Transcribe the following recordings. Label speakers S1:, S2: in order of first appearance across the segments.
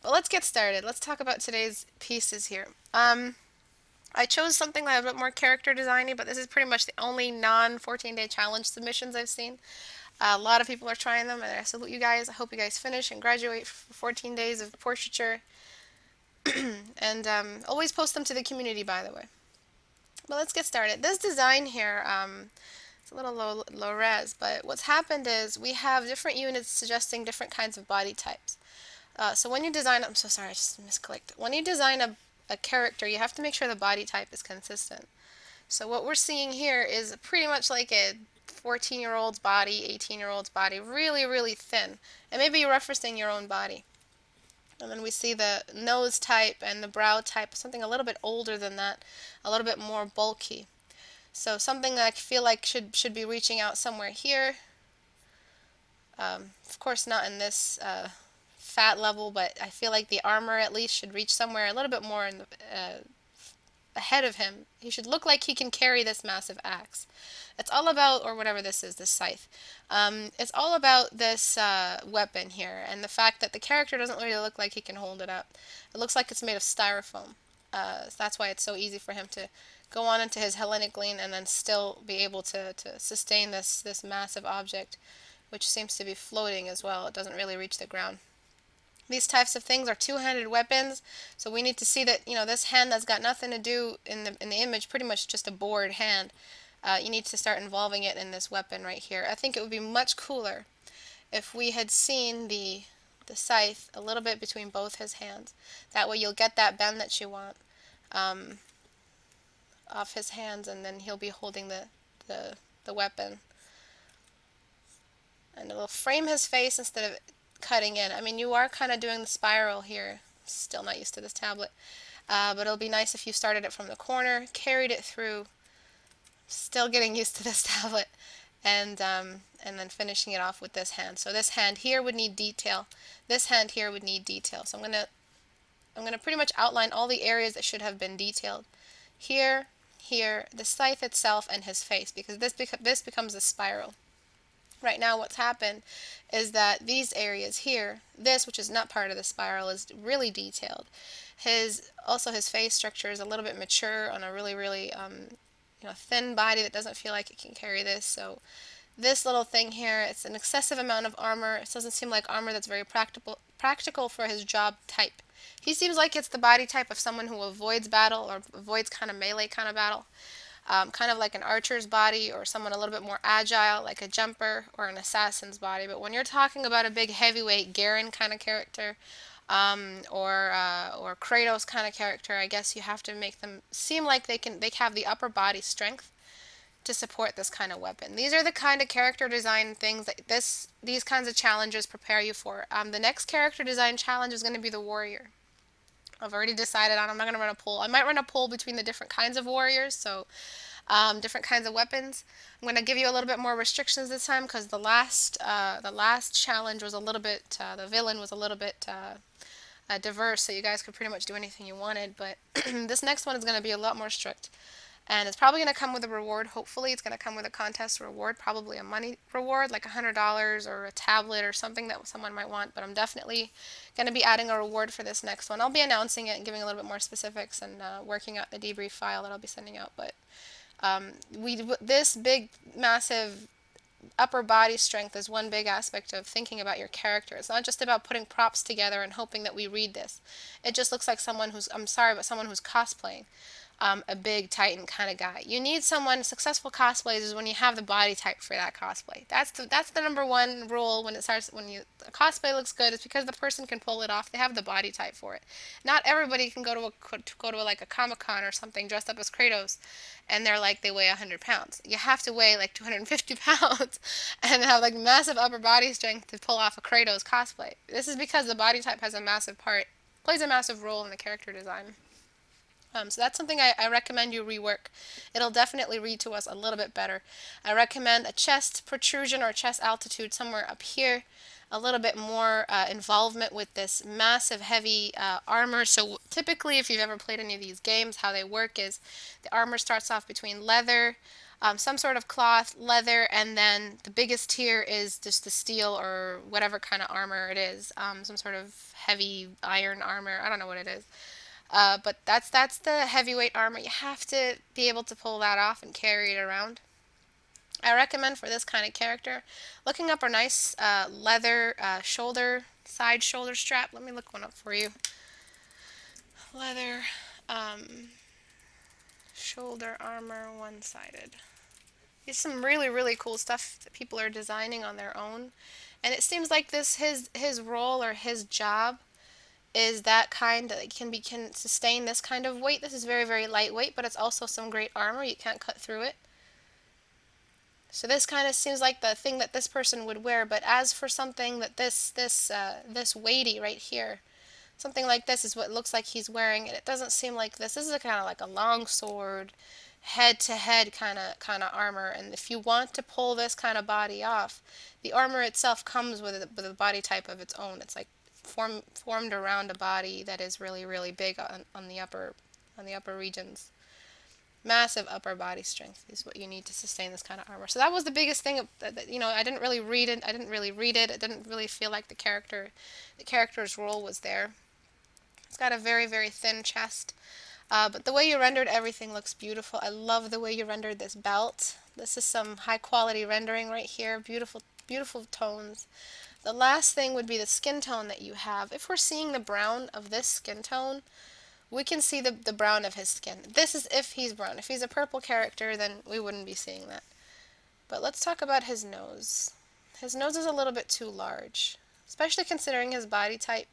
S1: Well, let's get started. Let's talk about today's pieces here. I chose something that a bit more character designy, but this is pretty much the only non 14-day challenge submissions I've seen. A lot of people are trying them, and I salute you guys. I hope you guys finish and graduate for 14 days of portraiture. And always post them to the community, by the way. But let's get started. This design here, it's a little low res, but what's happened is we have different units suggesting different kinds of body types. So when you design, I'm so sorry, I just misclicked. When you design a character, you have to make sure the body type is consistent. So what we're seeing here is pretty much like a 14-year-old's body, 18-year-old's body, really, really thin. And maybe you're referencing your own body. And then we see the nose type and the brow type, something a little bit older than that, a little bit more bulky. So something that I feel like should be reaching out somewhere here. Of course, not in this fat level, but I feel like the armor at least should reach somewhere a little bit more in the, ahead of him. He should look like he can carry this massive axe. It's all about, or whatever this is, this scythe. It's all about this weapon here, and the fact that the character doesn't really look like he can hold it up. It looks like it's made of styrofoam. So that's why it's so easy for him to go on into his Hellenic lean and then still be able to sustain this massive object, which seems to be floating as well. It doesn't really reach the ground. These types of things are two-handed weapons, so we need to see that, this hand that's got nothing to do in the image, pretty much just a bored hand. You need to start involving it in this weapon right here. I think it would be much cooler if we had seen the scythe a little bit between both his hands. That way you'll get that bend that you want um, off his hands, and then he'll be holding the weapon. And it'll frame his face instead of cutting in. I mean, you are kind of doing the spiral here. Still not used to this tablet. But it'll be nice if you started it from the corner, carried it through, still getting used to this tablet, and then finishing it off with this hand. So this hand here would need detail. This hand here would need detail. So I'm gonna pretty much outline all the areas that should have been detailed. Here, here, the scythe itself, and his face, because this becomes a spiral. Right now what's happened is that these areas here, this which is not part of the spiral, is really detailed. His face structure is a little bit mature on a really, really thin body that doesn't feel like it can carry this. So this little thing here, it's an excessive amount of armor. It doesn't seem like armor that's very practical for his job type. He seems like it's the body type of someone who avoids battle or avoids kind of melee kind of battle. Kind of like an archer's body or someone a little bit more agile, like a jumper or an assassin's body. But when you're talking about a big heavyweight Garen kind of character, or Kratos kind of character, I guess you have to make them seem like they have the upper body strength to support this kind of weapon. These are the kind of character design things that these kinds of challenges prepare you for. The next character design challenge is going to be the warrior. I've already decided on. I'm not going to run a poll. I might run a poll between the different kinds of warriors, so different kinds of weapons. I'm going to give you a little bit more restrictions this time because the last challenge was a little bit the villain was a little bit diverse, so you guys could pretty much do anything you wanted. But this next one is going to be a lot more strict. And it's probably going to come with a reward. Hopefully it's going to come with a contest reward, probably a money reward, like $100 or a tablet or something that someone might want. But I'm definitely going to be adding a reward for this next one. I'll be announcing it and giving a little bit more specifics and working out the debrief file that I'll be sending out. But this big, massive upper body strength is one big aspect of thinking about your character. It's not just about putting props together and hoping that we read this. It just looks like someone who's, I'm sorry, but someone who's cosplaying. A big Titan kind of guy. You need someone. Successful cosplays is when you have the body type for that cosplay. That's the number one rule when a cosplay looks good. It's because the person can pull it off. They have the body type for it. Not everybody can go to like a Comic-Con or something dressed up as Kratos, and they weigh 100 pounds. You have to weigh like 250 pounds and have like massive upper body strength to pull off a Kratos cosplay. This is because the body type plays a massive role in the character design. So that's something I recommend you rework. It'll definitely read to us a little bit better. I recommend a chest protrusion or chest altitude somewhere up here. a little bit more involvement with this massive heavy armor. So typically if you've ever played any of these games, how they work is the armor starts off between leather, some sort of cloth, leather, and then the biggest tier is just the steel or whatever kind of armor it is, some sort of heavy iron armor. I don't know what it is. But that's the heavyweight armor. You have to be able to pull that off and carry it around. I recommend for this kind of character looking up a nice leather side shoulder strap. Let me look one up for you. Leather shoulder armor, one-sided. It's some really, really cool stuff that people are designing on their own. And it seems like this his role or his job is that kind that can sustain this kind of weight. This is very, very lightweight, but it's also some great armor. You can't cut through it. So this kind of seems like the thing that this person would wear. But as for something that this weighty right here, something like this is what it looks like he's wearing, and it doesn't seem like this. This is kind of like a long sword, head-to-head kind of armor. And if you want to pull this kind of body off, the armor itself comes with a body type of its own. It's like formed around a body that is really, really big on the upper regions. Massive upper body strength is what you need to sustain this kind of armor. So that was the biggest thing. I didn't really read it. It didn't really feel like the character's role was there. It's got a very, very thin chest. But the way you rendered everything looks beautiful. I love the way you rendered this belt. This is some high quality rendering right here. Beautiful, beautiful tones. The last thing would be the skin tone that you have. If we're seeing the brown of this skin tone, we can see the brown of his skin. This is if he's brown. If he's a purple character, then we wouldn't be seeing that. But let's talk about his nose. His nose is a little bit too large, especially considering his body type.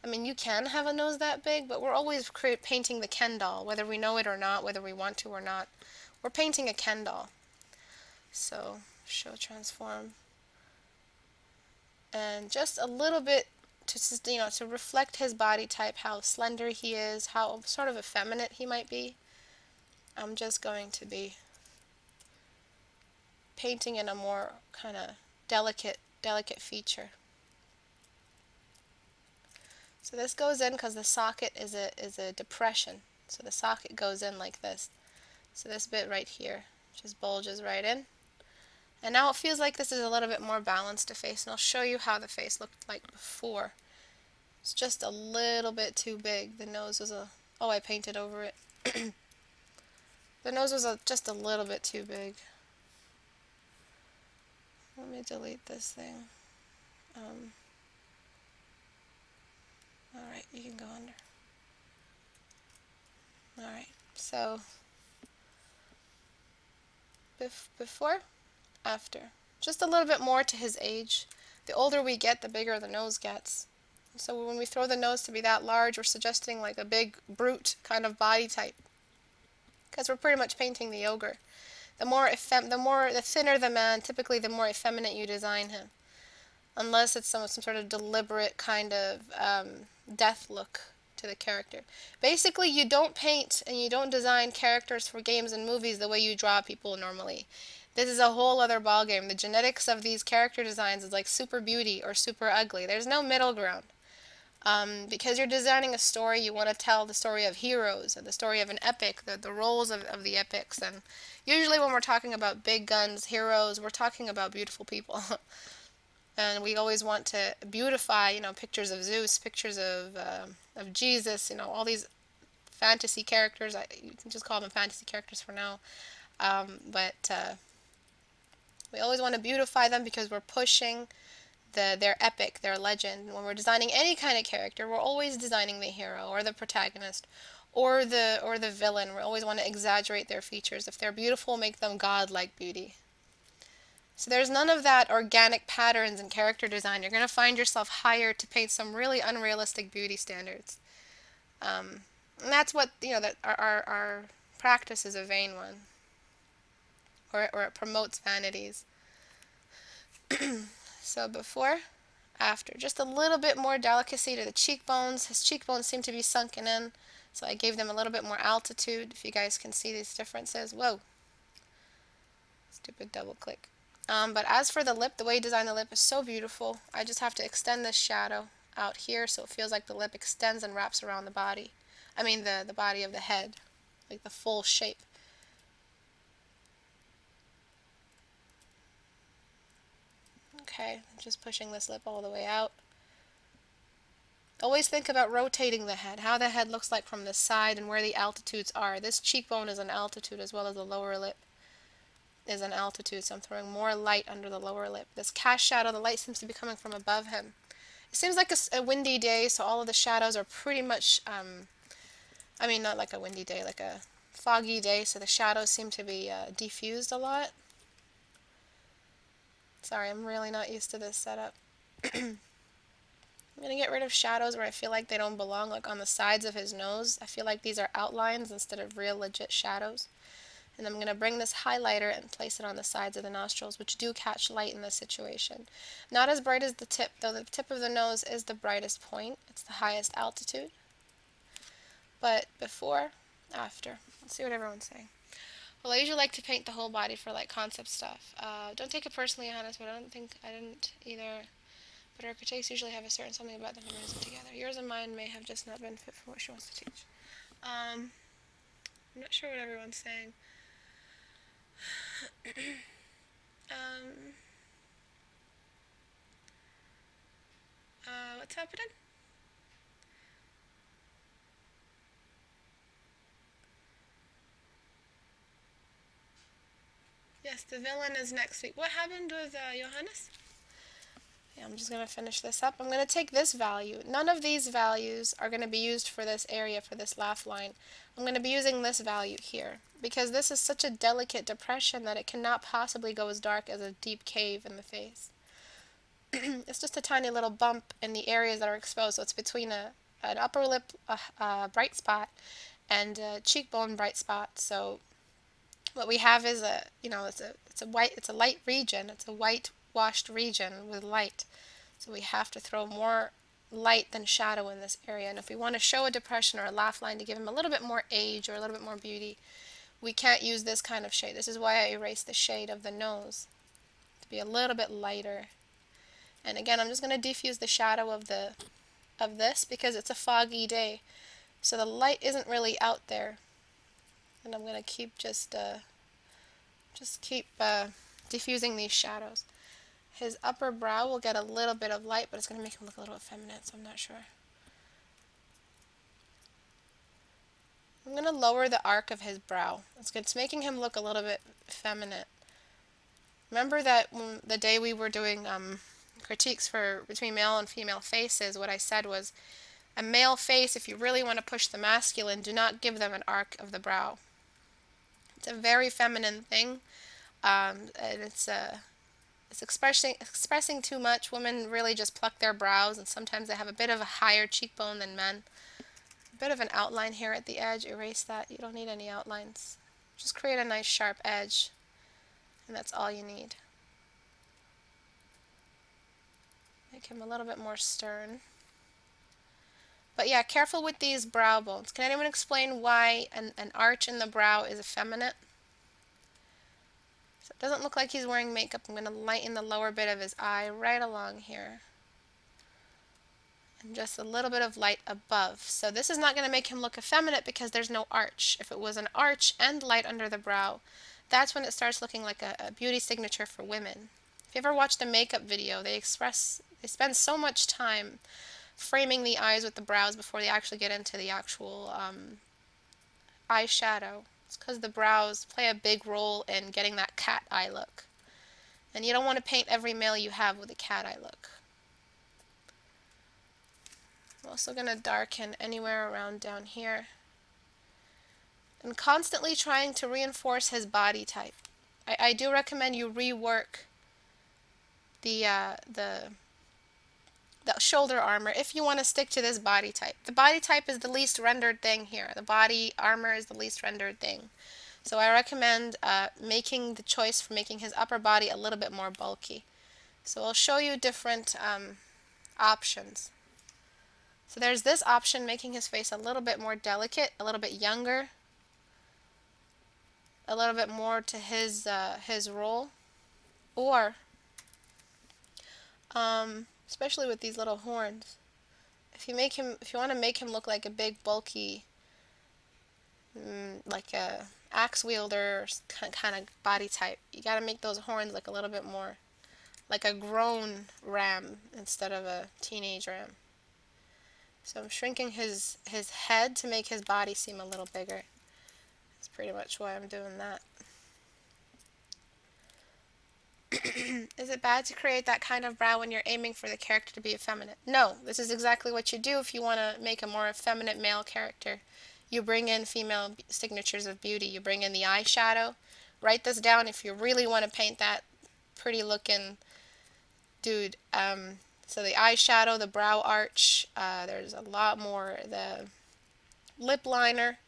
S1: I mean, you can have a nose that big, but we're always painting the Ken doll, whether we know it or not, whether we want to or not. We're painting a Ken doll. So, show transform. And just a little bit to reflect his body type, how slender he is, how sort of effeminate he might be. I'm just going to be painting in a more kind of delicate feature. So this goes in because the socket is a depression. So the socket goes in like this. So this bit right here just bulges right in. And now it feels like this is a little bit more balanced to face, and I'll show you how the face looked like before. It's just a little bit too big. The nose was I painted over it. The nose was just a little bit too big. Let me delete this thing. Alright, you can go under. Alright, so before, after. Just a little bit more to his age. The older we get, the bigger the nose gets. So when we throw the nose to be that large, we're suggesting like a big brute kind of body type. Because we're pretty much painting the ogre. The thinner the man, typically the more effeminate you design him. Unless it's some sort of deliberate kind of death look to the character. Basically, you don't paint and you don't design characters for games and movies the way you draw people normally. This is a whole other ballgame. The genetics of these character designs is like super beauty or super ugly. There's no middle ground. Because you're designing a story, you want to tell the story of heroes and the story of an epic, the roles of the epics. And usually when we're talking about big guns, heroes, we're talking about beautiful people. And we always want to beautify, pictures of Zeus, pictures of Jesus, all these fantasy characters. You can just call them fantasy characters for now. But we always want to beautify them because we're pushing their epic, their legend. When we're designing any kind of character, we're always designing the hero or the protagonist or the villain. We always want to exaggerate their features. If they're beautiful, make them godlike beauty. So there's none of that organic patterns in character design. You're going to find yourself hired to paint some really unrealistic beauty standards. And that's what, that our practice is a vain one. Or it promotes vanities. So before, after. Just a little bit more delicacy to the cheekbones. His cheekbones seem to be sunken in. So I gave them a little bit more altitude, if you guys can see these differences. Whoa. Stupid double click. But as for the lip, the way you design the lip is so beautiful. I just have to extend this shadow out here so it feels like the lip extends and wraps around the body. I mean the body of the head, like the full shape. Okay, just pushing this lip all the way out. Always think about rotating the head, how the head looks like from the side and where the altitudes are. This cheekbone is an altitude as well as the lower lip is an altitude, so I'm throwing more light under the lower lip. This cast shadow, the light seems to be coming from above him. It seems like a windy day, so all of the shadows are pretty much, I mean not like a windy day, like a foggy day, so the shadows seem to be diffused a lot. Sorry, I'm really not used to this setup. I'm going to get rid of shadows where I feel like they don't belong, like on the sides of his nose. I feel like these are outlines instead of real legit shadows. And I'm going to bring this highlighter and place it on the sides of the nostrils, which do catch light in this situation. Not as bright as the tip, though the tip of the nose is the brightest point. It's the highest altitude. But before, after. Let's see what everyone's saying. Well, I usually like to paint the whole body for like concept stuff. Don't take it personally, Johannes, but I didn't either. But our critiques usually have a certain something about them and brings them together. Yours and mine may have just not been fit for what she wants to teach. I'm not sure what everyone's saying. What's happening? Yes, the villain is next week. What happened with Johannes? Yeah, I'm just going to finish this up. I'm going to take this value. None of these values are going to be used for this area, for this laugh line. I'm going to be using this value here because this is such a delicate depression that it cannot possibly go as dark as a deep cave in the face. It's just a tiny little bump in the areas that are exposed, so it's between an upper lip bright spot and a cheekbone bright spot. So what we have is it's a light region. It's a white washed region with light. So we have to throw more light than shadow in this area. And if we want to show a depression or a laugh line to give him a little bit more age or a little bit more beauty, we can't use this kind of shade. This is why I erased the shade of the nose to be a little bit lighter. And again, I'm just going to diffuse the shadow of this because it's a foggy day. So the light isn't really out there. And I'm going to keep just keep diffusing these shadows. His upper brow will get a little bit of light, but it's going to make him look a little effeminate, so I'm not sure. I'm going to lower the arc of his brow. It's making him look a little bit effeminate. Remember that the day we were doing critiques for between male and female faces, what I said was a male face, if you really want to push the masculine, do not give them an arc of the brow. It's a very feminine thing, and it's expressing too much. Women really just pluck their brows, and sometimes they have a bit of a higher cheekbone than men. A bit of an outline here at the edge. Erase that. You don't need any outlines. Just create a nice sharp edge, and that's all you need. Make him a little bit more stern. But yeah, careful with these brow bones. Can anyone explain why an arch in the brow is effeminate? So it doesn't look like he's wearing makeup. I'm going to lighten the lower bit of his eye right along here. And just a little bit of light above. So this is not going to make him look effeminate because there's no arch. If it was an arch and light under the brow, that's when it starts looking like a beauty signature for women. If you ever watched a makeup video, they spend so much time framing the eyes with the brows before they actually get into the actual eyeshadow. It's because the brows play a big role in getting that cat eye look. And you don't want to paint every male you have with a cat eye look. I'm also going to darken anywhere around down here. And constantly trying to reinforce his body type. I do recommend you rework the shoulder armor if you want to stick to this body type. The body type is the least rendered thing here. The body armor is the least rendered thing. So I recommend making the choice for making his upper body a little bit more bulky. So I'll show you different options. So there's this option, making his face a little bit more delicate, a little bit younger, a little bit more to his role. Or, especially with these little horns, if you want to make him look like a big, bulky, like a axe wielder kind of body type, you got to make those horns look a little bit more like a grown ram instead of a teenage ram. So I'm shrinking his head to make his body seem a little bigger. That's pretty much why I'm doing that. Is it bad to create that kind of brow when you're aiming for the character to be effeminate? No, this is exactly what you do if you want to make a more effeminate male character. You bring in female signatures of beauty. You bring in the eyeshadow. Write this down if you really want to paint that pretty looking dude. So the eyeshadow, the brow arch, there's a lot more. The lip liner.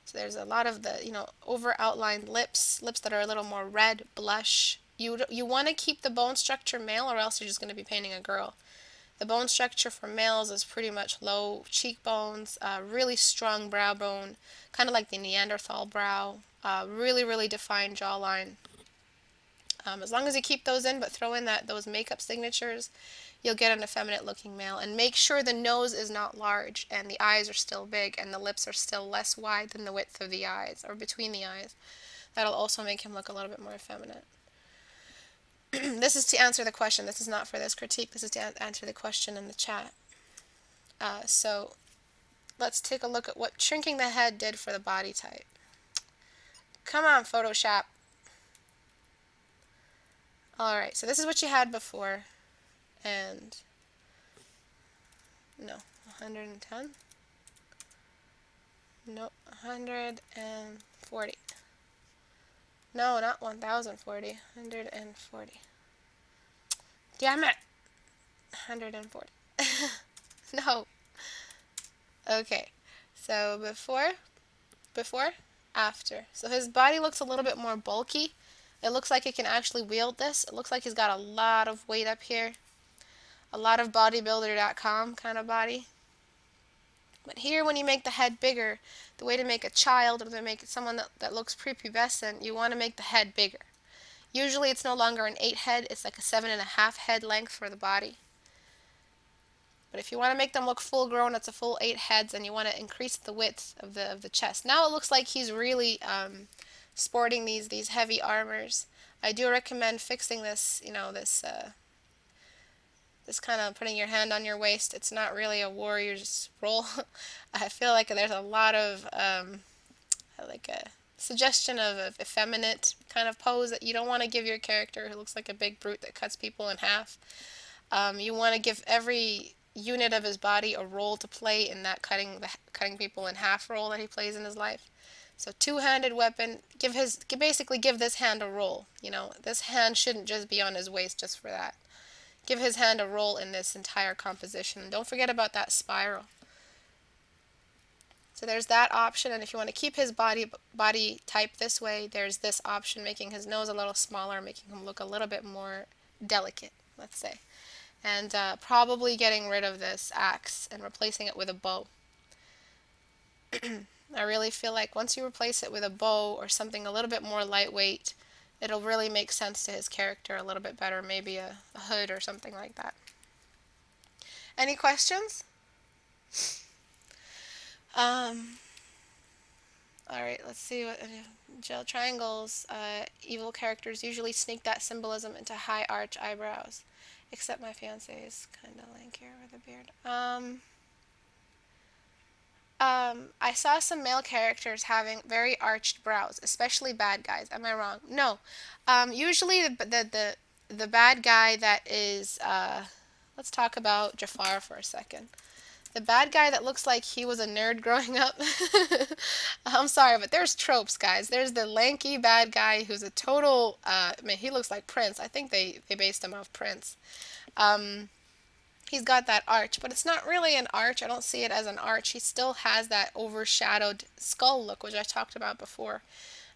S1: So there's a lot of the, over outlined lips that are a little more red, blush. You want to keep the bone structure male, or else you're just going to be painting a girl. The bone structure for males is pretty much low cheekbones, really strong brow bone, kind of like the Neanderthal brow, really, really defined jawline. As long as you keep those in, but throw in those makeup signatures, you'll get an effeminate looking male. And make sure the nose is not large and the eyes are still big and the lips are still less wide than the width of the eyes, or between the eyes. That'll also make him look a little bit more effeminate. This is to answer the question. This is not for this critique. This is to answer the question in the chat. So let's take a look at what shrinking the head did for the body type. Come on, Photoshop. Alright, so this is what you had before. And no, 110? Nope, 140. No, not 1040. 140. Damn it! 140. No. Okay. So before, after. So his body looks a little bit more bulky. It looks like he can actually wield this. It looks like he's got a lot of weight up here. A lot of bodybuilder.com kind of body. But here, when you make the head bigger, the way to make a child, or to make someone that looks prepubescent, you want to make the head bigger. Usually it's no longer an 8 head, it's like a 7.5 head length for the body. But if you want to make them look full grown, it's a full 8 heads, and you want to increase the width of the chest. Now it looks like he's really sporting these heavy armors. I do recommend fixing this, this kind of putting your hand on your waist. It's not really a warrior's role. I feel like there's a lot of like a suggestion of a effeminate kind of pose that you don't want to give your character who looks like a big brute that cuts people in half. You want to give every unit of his body a role to play in that cutting people in half role that he plays in his life. So two-handed weapon, basically give this hand a role. This hand shouldn't just be on his waist just for that. Give his hand a role in this entire composition. And don't forget about that spiral. So there's that option, and if you want to keep his body type this way, there's this option, making his nose a little smaller, making him look a little bit more delicate, let's say. And probably getting rid of this axe and replacing it with a bow. I really feel like once you replace it with a bow or something a little bit more lightweight, it'll really make sense to his character a little bit better, maybe a hood or something like that. Any questions? Alright, let's see what gel triangles. Evil characters usually sneak that symbolism into high arch eyebrows. Except my fiance is kind of lankier with a beard. I saw some male characters having very arched brows, especially bad guys. Am I wrong? No. Usually the bad guy that is, let's talk about Jafar for a second. The bad guy that looks like he was a nerd growing up. I'm sorry, but there's tropes, guys. There's the lanky bad guy who's a total, he looks like Prince. I think they based him off Prince. He's got that arch, but it's not really an arch. I don't see it as an arch. He still has that overshadowed skull look, which I talked about before.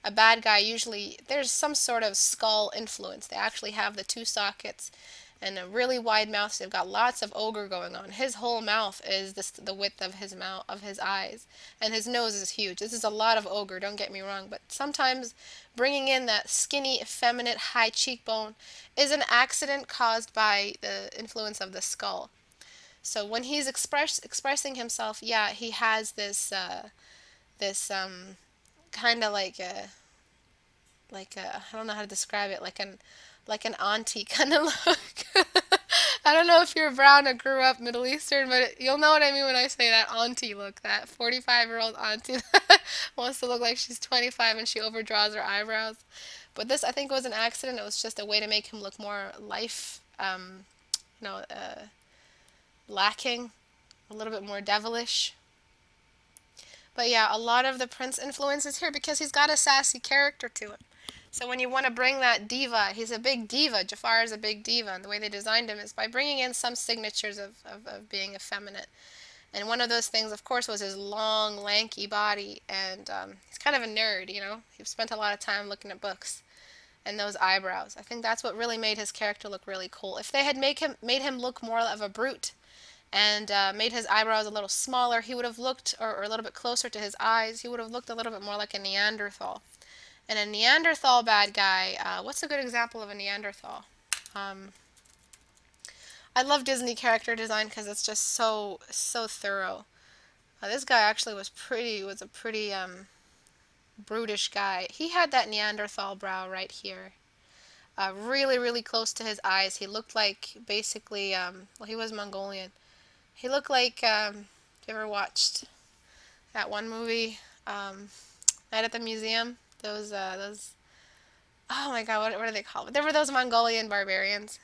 S1: A bad guy usually, there's some sort of skull influence. They actually have the 2 sockets, and a really wide mouth. So they've got lots of ogre going on. His whole mouth is the width of his mouth, of his eyes, and his nose is huge. This is a lot of ogre, don't get me wrong, but sometimes bringing in that skinny, effeminate, high cheekbone is an accident caused by the influence of the skull. So when he's expressing himself, yeah, he has this kind of like a I don't know how to describe it, like an auntie kind of look. I don't know if you're brown or grew up Middle Eastern, but you'll know what I mean when I say that auntie look, that 45-year-old auntie that wants to look like she's 25 and she overdraws her eyebrows. But this, I think, was an accident. It was just a way to make him look more life, you know, lacking, a little bit more devilish. But yeah, a lot of the Prince influence is here because he's got a sassy character to him. So when you want to bring that diva, he's a big diva. Jafar is a big diva, and the way they designed him is by bringing in some signatures of being effeminate. And one of those things, of course, was his long, lanky body, and he's kind of a nerd, you know? He spent a lot of time looking at books. And those eyebrows. I think that's what really made his character look really cool. If they had made him look more of a brute, and made his eyebrows a little smaller, he would have looked, or a little bit closer to his eyes, he would have looked a little bit more like a Neanderthal. And a Neanderthal bad guy, what's a good example of a Neanderthal? I love Disney character design because it's just so thorough. This guy actually was a pretty brutish guy. He had that Neanderthal brow right here. Really, really close to his eyes. He looked like basically, well, he was Mongolian. He looked like, you ever watched that one movie, Night at the Museum? Those, oh my god, what are they called? There were those Mongolian barbarians.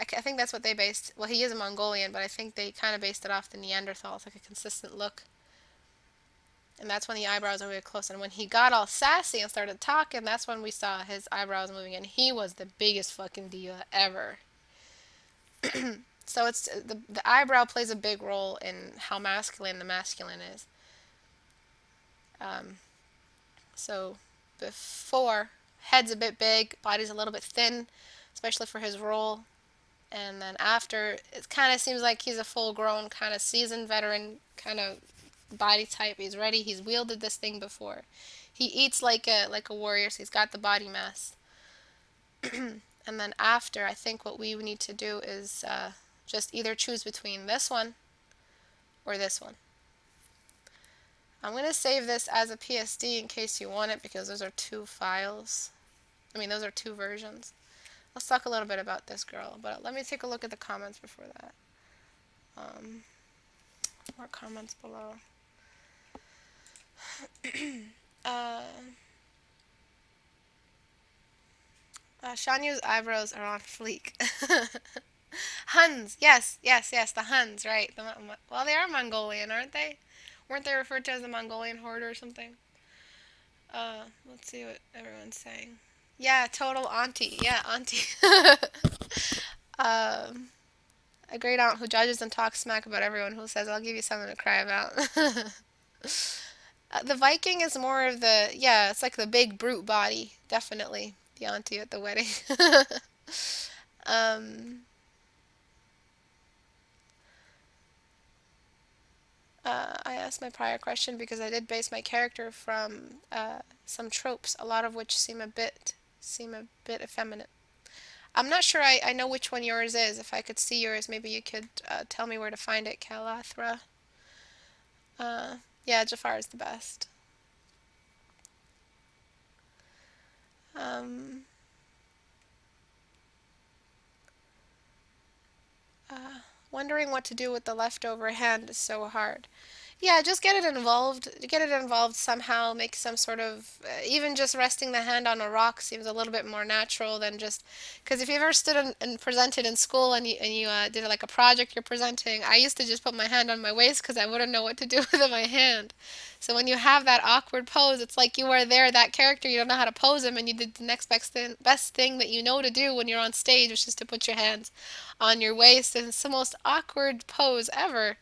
S1: I think that's what they based, well, he is a Mongolian, but I think they kind of based it off the Neanderthals, like a consistent look. And that's when the eyebrows were really close. And when he got all sassy and started talking, that's when we saw his eyebrows moving. And he was the biggest fucking diva ever. So it's the eyebrow plays a big role in how masculine the masculine is. So before, head's a bit big, body's a little bit thin, especially for his role. And then after, it kind of seems like he's a full-grown, kind of seasoned veteran kind of body type. He's ready. He's wielded this thing before. He eats like a warrior, so he's got the body mass. And then after, I think what we need to do is just either choose between this one or this one. I'm going to save this as a PSD in case you want it, because those are two files. I mean, those are two versions. Let's talk a little bit about this girl, but let me take a look at the comments before that. More comments below. Shanya's eyebrows are on fleek. Huns, yes, the Huns, right. Well, they are Mongolian, aren't they? Weren't they referred to as the Mongolian horde or something? Let's see what everyone's saying. Yeah, total auntie. Yeah, auntie. A great aunt who judges and talks smack about everyone, who says, I'll give you something to cry about. The Viking is more of the, yeah, it's like the big brute body, definitely. The auntie at the wedding. I asked my prior question because I did base my character from some tropes, a lot of which seem a bit effeminate. I'm not sure I know which one yours is. If I could see yours, maybe you could tell me where to find it, Kalathra. Yeah, Jafar is the best. Wondering what to do with the leftover hand is so hard. Yeah, just get it involved. Get it involved somehow. Make some sort of, even just resting the hand on a rock seems a little bit more natural than just, because if you ever stood and presented in school and you did like a project you're presenting, I used to just put my hand on my waist because I wouldn't know what to do with my hand. So when you have that awkward pose, it's like you are there, that character, you don't know how to pose him, and you did the next best thing that you know to do when you're on stage, which is to put your hands on your waist. And it's the most awkward pose ever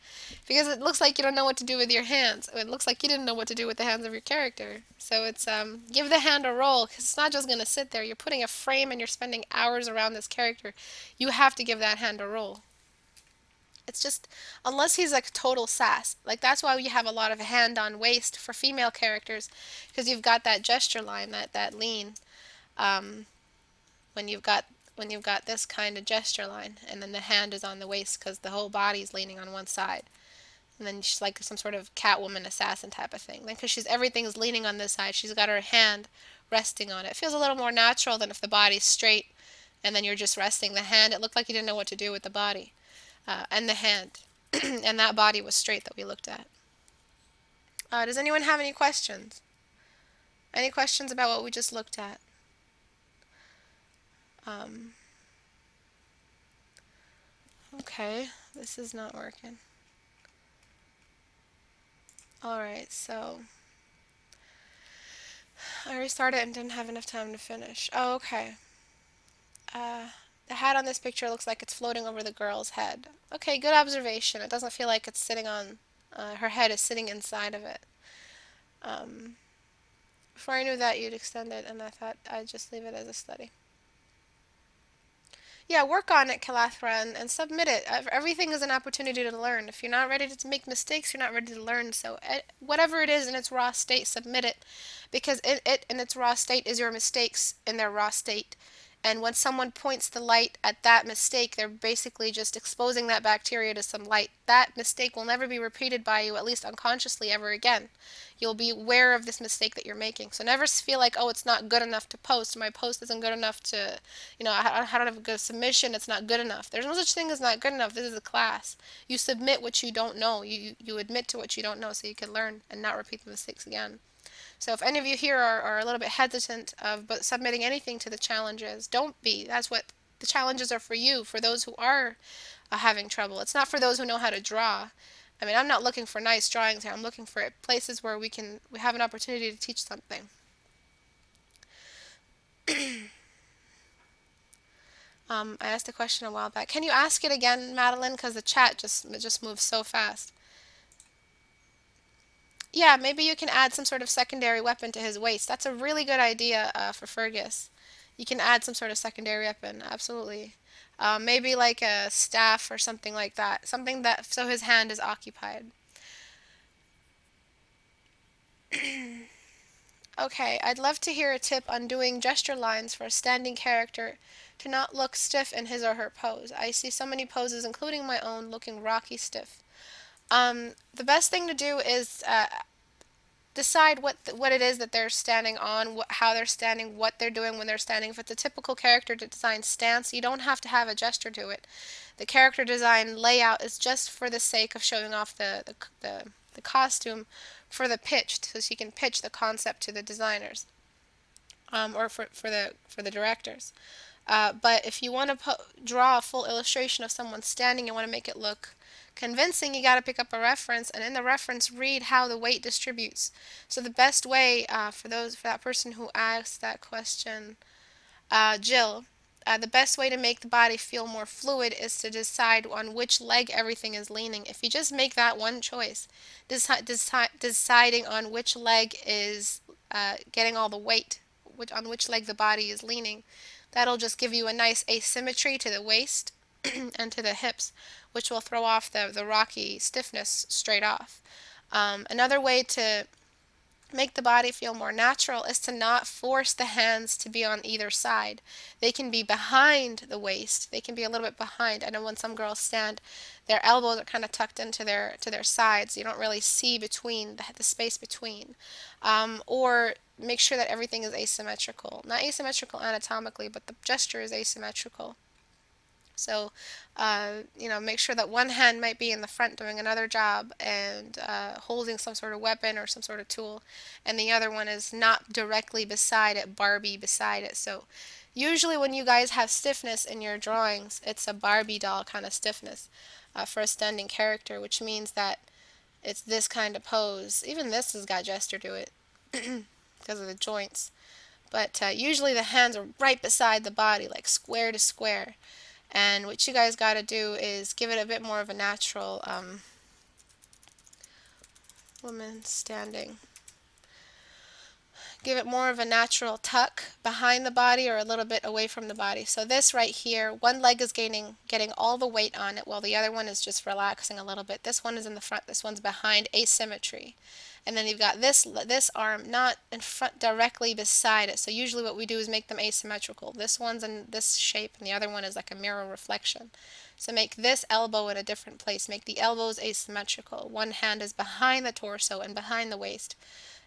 S1: because it looks like you don't know what to do with your hands. It looks like you didn't know what to do with the hands of your character. So it's give the hand a roll because it's not just going to sit there. You're putting a frame and you're spending hours around this character. You have to give that hand a roll. It's just, unless he's like total sass. Like that's why we have a lot of hand on waist for female characters, because you've got that gesture line, that lean. Um, when you've got this kind of gesture line, and then the hand is on the waist because the whole body is leaning on one side, and then she's like some sort of Catwoman assassin type of thing. Then because everything is leaning on this side, she's got her hand resting on it. It feels a little more natural than if the body's straight, and then you're just resting the hand. It looked like you didn't know what to do with the body and the hand. And that body was straight that we looked at. Does anyone have any questions? Any questions about what we just looked at? Okay, this is not working. Alright, so I restarted and didn't have enough time to finish. Oh, okay. The hat on this picture looks like it's floating over the girl's head. Okay, good observation. It doesn't feel like it's sitting on, her head is sitting inside of it. Before I knew that, you'd extend it, and I thought I'd just leave it as a study. Yeah, work on it, Kalathra, and submit it. Everything is an opportunity to learn. If you're not ready to make mistakes, you're not ready to learn. So whatever it is in its raw state, submit it, because it in its raw state is your mistakes in their raw state. And when someone points the light at that mistake, they're basically just exposing that bacteria to some light. That mistake will never be repeated by you, at least unconsciously, ever again. You'll be aware of this mistake that you're making. So never feel like, oh, it's not good enough to post. My post isn't good enough to, I don't have a good submission. It's not good enough. There's no such thing as not good enough. This is a class. You submit what you don't know. You admit to what you don't know so you can learn and not repeat the mistakes again. So if any of you here are a little bit hesitant of submitting anything to the challenges, don't be. That's what the challenges are for you, for those who are having trouble. It's not for those who know how to draw. I mean, I'm not looking for nice drawings here. I'm looking for places where we have an opportunity to teach something. I asked a question a while back. Can you ask it again, Madeline? Because the chat just moves so fast. Yeah, maybe you can add some sort of secondary weapon to his waist. That's a really good idea for Fergus. You can add some sort of secondary weapon, absolutely. Maybe like a staff or something like that. Something that, so his hand is occupied. Okay, I'd love to hear a tip on doing gesture lines for a standing character to not look stiff in his or her pose. I see so many poses, including my own, looking rocky stiff. The best thing to do is decide what it is that they're standing on, how they're standing, what they're doing when they're standing. If it's a typical character design stance, you don't have to have a gesture to it. The character design layout is just for the sake of showing off the costume for the pitch, so you can pitch the concept to the designers, or for the directors. But if you want to draw a full illustration of someone standing, you want to make it look convincing, you got to pick up a reference, and in the reference read how the weight distributes. So the best way for that person who asked that question, Jill, the best way to make the body feel more fluid is to decide on which leg everything is leaning. If you just make that one choice, deciding on which leg is getting all the weight, on which leg the body is leaning, that'll just give you a nice asymmetry to the waist and to the hips, which will throw off the rocky stiffness straight off. Another way to make the body feel more natural is to not force the hands to be on either side. They can be behind the waist. They can be a little bit behind. I know when some girls stand, their elbows are kind of tucked into their sides. You don't really see between the space between. Or make sure that everything is asymmetrical. Not asymmetrical anatomically, but the gesture is asymmetrical. So, make sure that one hand might be in the front doing another job and holding some sort of weapon or some sort of tool, and the other one is not directly beside it, Barbie beside it. So, usually when you guys have stiffness in your drawings, it's a Barbie doll kind of stiffness for a standing character, which means that it's this kind of pose. Even this has got gesture to it because of the joints. But usually the hands are right beside the body, like square to square. And what you guys got to do is give it a bit more of a natural woman standing. Give it more of a natural tuck behind the body or a little bit away from the body. So this right here, one leg is getting all the weight on it while the other one is just relaxing a little bit. This one is in the front, this one's behind, asymmetry. And then you've got this arm not in front directly beside it. So usually what we do is make them asymmetrical. This one's in this shape and the other one is like a mirror reflection. So make this elbow in a different place. Make the elbows asymmetrical. One hand is behind the torso and behind the waist,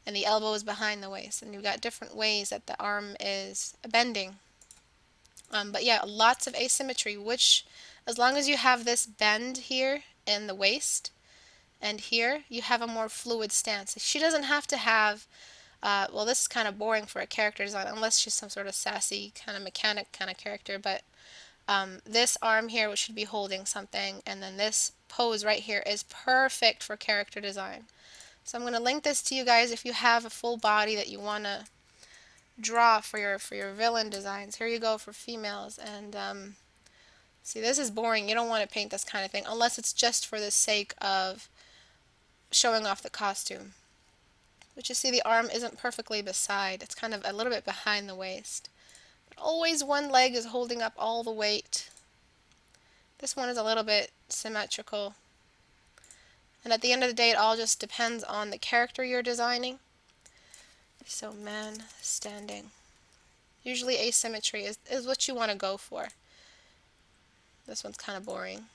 S1: and the elbow is behind the waist. And you've got different ways that the arm is bending. But yeah, lots of asymmetry, which as long as you have this bend here in the waist, and here you have a more fluid stance. She doesn't have to have, well, this is kind of boring for a character design unless she's some sort of sassy kind of mechanic kind of character, but this arm here, which should be holding something, and then this pose right here is perfect for character design. So I'm going to link this to you guys if you have a full body that you want to draw for your villain designs. Here you go for females. And see, this is boring. You don't want to paint this kind of thing unless it's just for the sake of showing off the costume. But you see the arm isn't perfectly beside. It's kind of a little bit behind the waist. But always one leg is holding up all the weight. This one is a little bit symmetrical. And at the end of the day, it all just depends on the character you're designing. So man standing. Usually asymmetry is what you want to go for. This one's kind of boring.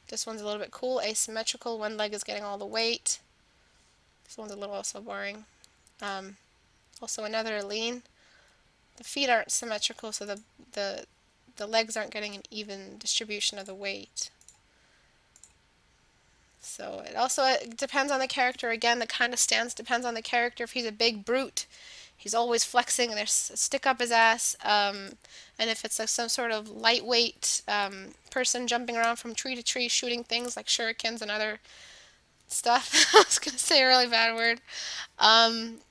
S1: This one's a little bit cool, asymmetrical. One leg is getting all the weight. This one's a little also boring. Also another lean. The feet aren't symmetrical, so the legs aren't getting an even distribution of the weight. So it also depends on the character. Again, the kind of stance depends on the character. If he's a big brute, he's always flexing and there's a stick up his ass. And if it's some sort of lightweight person jumping around from tree to tree shooting things like shurikens and other stuff, I was going to say a really bad word,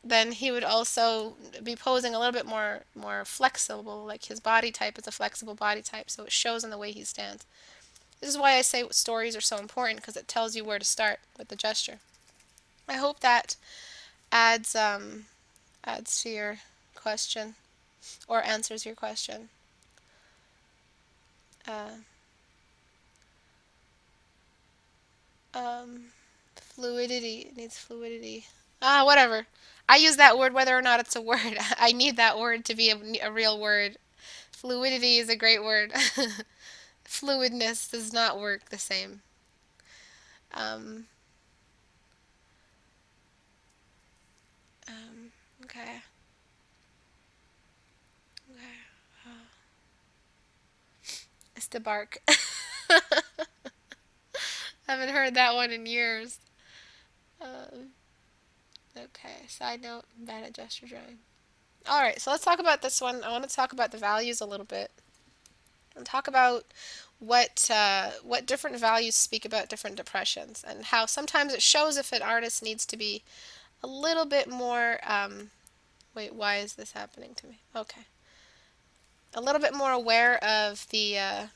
S1: then he would also be posing a little bit more flexible, like his body type is a flexible body type, so it shows in the way he stands. This is why I say stories are so important, because it tells you where to start with the gesture. I hope that adds to your question, or answers your question. Fluidity. It needs fluidity. Whatever. I use that word whether or not it's a word. I need that word to be a real word. Fluidity is a great word. Fluidness does not work the same. Okay. Istebrak. I haven't heard that one in years. Okay, side note, I'm bad at gesture drawing. Alright, so let's talk about this one. I want to talk about the values a little bit. And talk about what different values speak about different depressions, and how sometimes it shows if an artist needs to be a little bit more, wait, why is this happening to me? Okay. A little bit more aware of the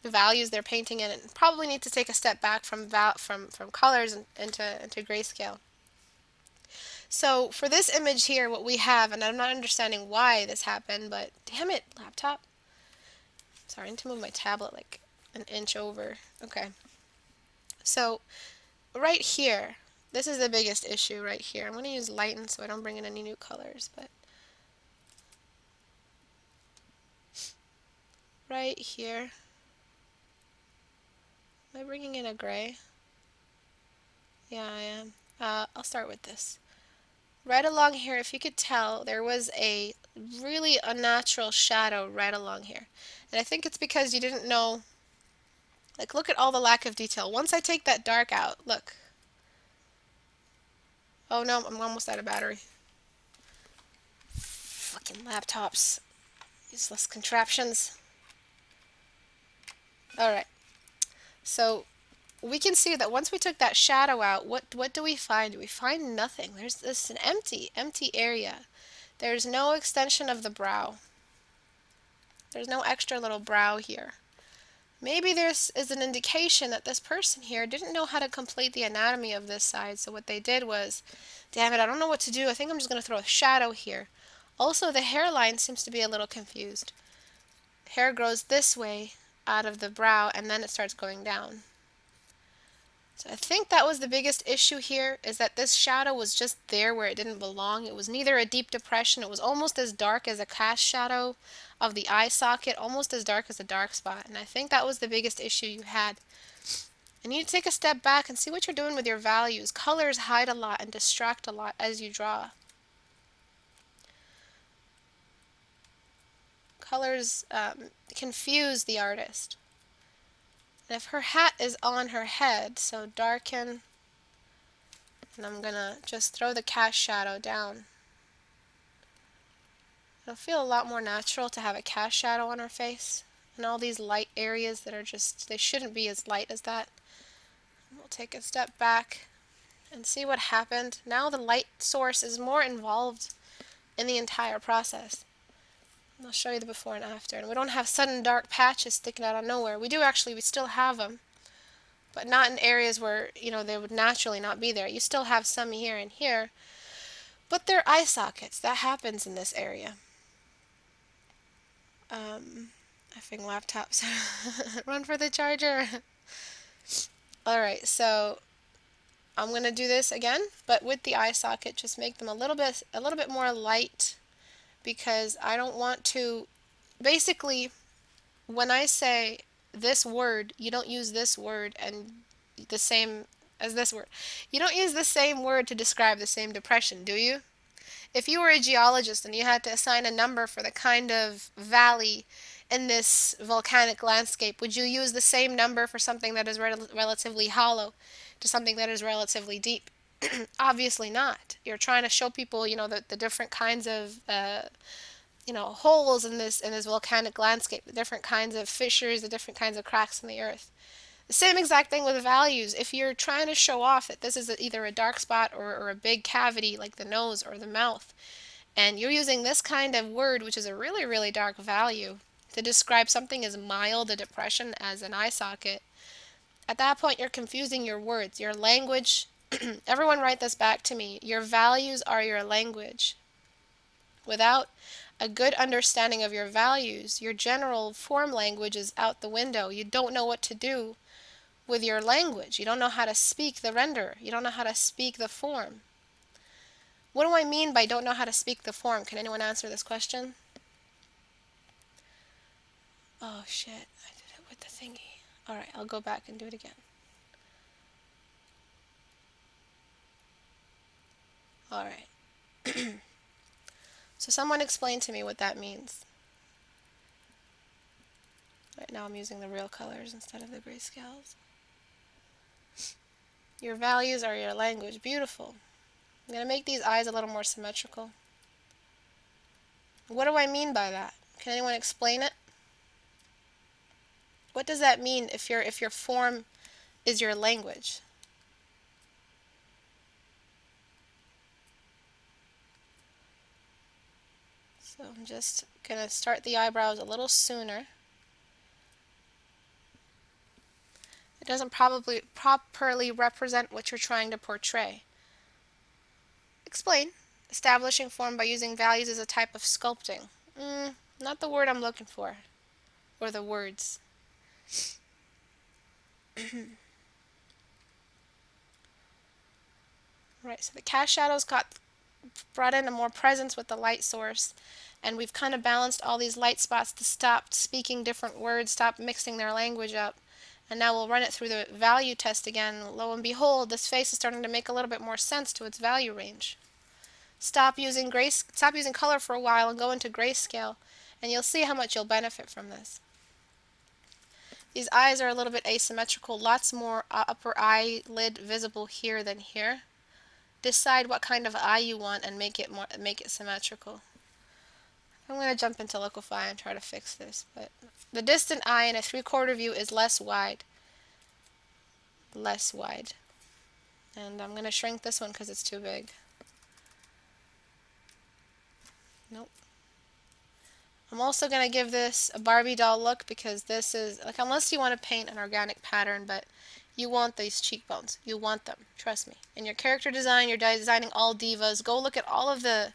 S1: values they're painting in, and probably need to take a step back from colors into grayscale. So for this image here, what we have, and I'm not understanding why this happened, but damn it, laptop. Sorry, I need to move my tablet like an inch over. Okay. So right here, this is the biggest issue right here. I'm going to use lighten so I don't bring in any new colors, but right here, am I bringing in a gray? Yeah, I am. I'll start with this. Right along here, if you could tell, there was a really unnatural shadow right along here. And I think it's because you didn't know, like, look at all the lack of detail. Once I take that dark out, look. Oh no, I'm almost out of battery. Fucking laptops. Useless contraptions. Alright. So, we can see that once we took that shadow out, what do we find? We find nothing. There's this an empty area. There's no extension of the brow. There's no extra little brow here. Maybe this is an indication that this person here didn't know how to complete the anatomy of this side. So what they did was, damn it, I don't know what to do. I think I'm just going to throw a shadow here. Also, the hairline seems to be a little confused. Hair grows this way out of the brow and then it starts going down. So I think that was the biggest issue here, is that this shadow was just there where it didn't belong. It was neither a deep depression. It was almost as dark as a cast shadow of the eye socket, almost as dark as a dark spot. And I think that was the biggest issue you had. And you need to take a step back and see what you're doing with your values. Colors hide a lot and distract a lot as you draw. Colors confuse the artist. And if her hat is on her head, so darken, and I'm gonna just throw the cast shadow down. It'll feel a lot more natural to have a cast shadow on her face, and all these light areas that are just, they shouldn't be as light as that. We'll take a step back and see what happened. Now the light source is more involved in the entire process. I'll show you the before and after. And we don't have sudden dark patches sticking out of nowhere. We do actually, we still have them, but not in areas where, you know, they would naturally not be there. You still have some here and here, but they're eye sockets. That happens in this area. Effing laptops. Run for the charger. Alright, so I'm going to do this again, but with the eye socket, just make them a little bit more light, because I don't want to, basically, when I say this word, you don't use this word and the same as this word. You don't use the same word to describe the same depression, do you? If you were a geologist and you had to assign a number for the kind of valley in this volcanic landscape, would you use the same number for something that is relatively hollow to something that is relatively deep? Obviously not. You're trying to show people, you know, the different kinds of you know, holes in this volcanic landscape, the different kinds of fissures, the different kinds of cracks in the earth. The same exact thing with values. If you're trying to show off that this is either a dark spot or a big cavity like the nose or the mouth, and you're using this kind of word, which is a really, really dark value, to describe something as mild a depression as an eye socket, at that point you're confusing your words, your language. Everyone write this back to me. Your values are your language. Without a good understanding of your values, your general form language is out the window. You don't know what to do with your language. You don't know how to speak the render. You don't know how to speak the form. What do I mean by don't know how to speak the form? Can anyone answer this question? Oh shit, I did it with the thingy. Alright, I'll go back and do it again. Alright. So someone explain to me what that means. Right now I'm using the real colors instead of the grayscales. Your values are your language. Beautiful. I'm going to make these eyes a little more symmetrical. What do I mean by that? Can anyone explain it? What does that mean if your form is your language? So I'm just going to start the eyebrows a little sooner. It doesn't probably properly represent what you're trying to portray. Explain. Establishing form by using values is a type of sculpting. Not the word I'm looking for. Or the words. Right, so the cast shadows brought in a more presence with the light source, and we've kind of balanced all these light spots to stop speaking different words, stop mixing their language up. And now we'll run it through the value test again. Lo and behold, this face is starting to make a little bit more sense to its value range. Stop using color for a while and go into grayscale, and you'll see how much you'll benefit from this. These eyes are a little bit asymmetrical, lots more upper eyelid visible here than here. Decide what kind of eye you want and make it symmetrical. I'm going to jump into Liquify and try to fix this, but the distant eye in a 3/4 view is less wide. less wide. And I'm going to shrink this one because it's too big. Nope. I'm also going to give this a Barbie doll look because this is, like, unless you want to paint an organic pattern, but you want these cheekbones. You want them. Trust me. In your character design, you're designing all divas. Go look at all of the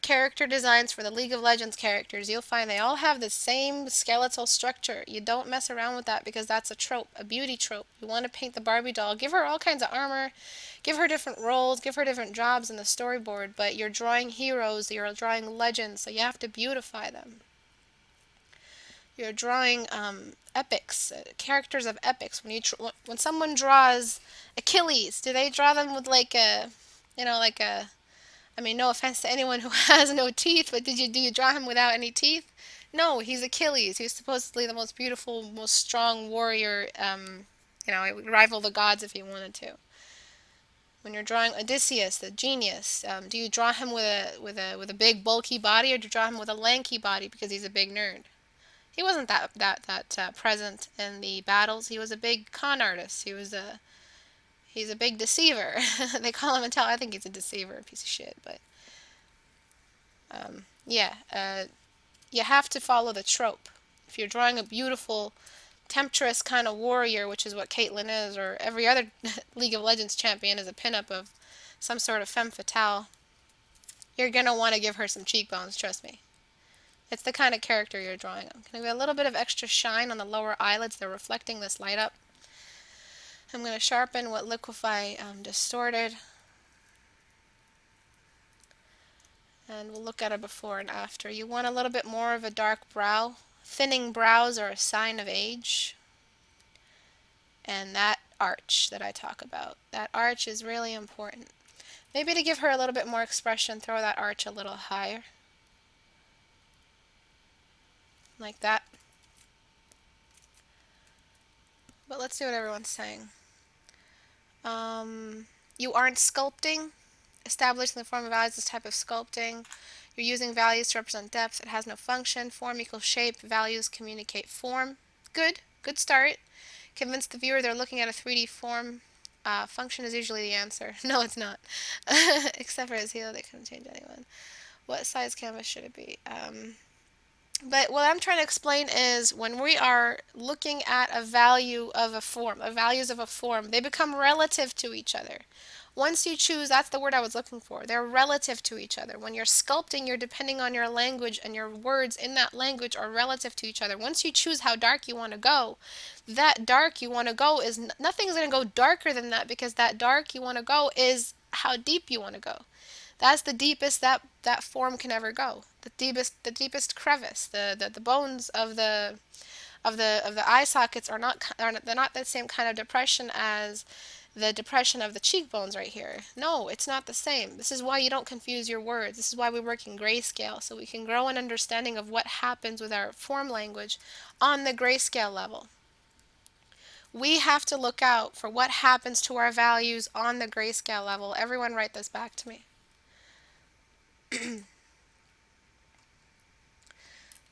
S1: character designs for the League of Legends characters. You'll find they all have the same skeletal structure. You don't mess around with that because that's a trope, a beauty trope. You want to paint the Barbie doll, give her all kinds of armor, give her different roles, give her different jobs in the storyboard, but you're drawing heroes, you're drawing legends, so you have to beautify them. You're drawing epics, characters of epics. When someone draws Achilles, do they draw them with like a, like a, I mean, no offense to anyone who has no teeth, but do you draw him without any teeth? No, he's Achilles. He's supposedly the most beautiful, most strong warrior. He would rival the gods if he wanted to. When you're drawing Odysseus, the genius, do you draw him with a big bulky body, or do you draw him with a lanky body because he's a big nerd? He wasn't that present in the battles. He was a big con artist. He's a big deceiver. They call him I think he's a deceiver, a piece of shit. But you have to follow the trope. If you're drawing a beautiful, temptress kind of warrior, which is what Caitlyn is, or every other League of Legends champion is a pinup of some sort of femme fatale, you're going to want to give her some cheekbones, trust me. It's the kind of character you're drawing. I'm going to give a little bit of extra shine on the lower eyelids. They're reflecting this light up. I'm going to sharpen what Liquify distorted. And we'll look at a before and after. You want a little bit more of a dark brow. Thinning brows are a sign of age. And that arch that I talk about. That arch is really important. Maybe to give her a little bit more expression, throw that arch a little higher. Like that. But let's see what everyone's saying. You aren't sculpting. Establishing the form of values is type of sculpting. You're using values to represent depth. It has no function. Form equals shape. Values communicate form. Good. Good start. Convince the viewer they're looking at a 3D form. Function is usually the answer. No, it's not. Except for his heel, they couldn't change anyone. What size canvas should it be? But what I'm trying to explain is when we are looking at a value of a form, values of a form, they become relative to each other. Once you choose, that's the word I was looking for. They're relative to each other. When you're sculpting, you're depending on your language, and your words in that language are relative to each other. Once you choose how dark you want to go, that dark you want to go is nothing's going to go darker than that, because that dark you want to go is how deep you want to go. That's the deepest that form can ever go. The deepest crevice. The bones of the eye sockets they're not the same kind of depression as the depression of the cheekbones right here. No, it's not the same. This is why you don't confuse your words. This is why we work in grayscale, so we can grow an understanding of what happens with our form language on the grayscale level. We have to look out for what happens to our values on the grayscale level. Everyone write this back to me.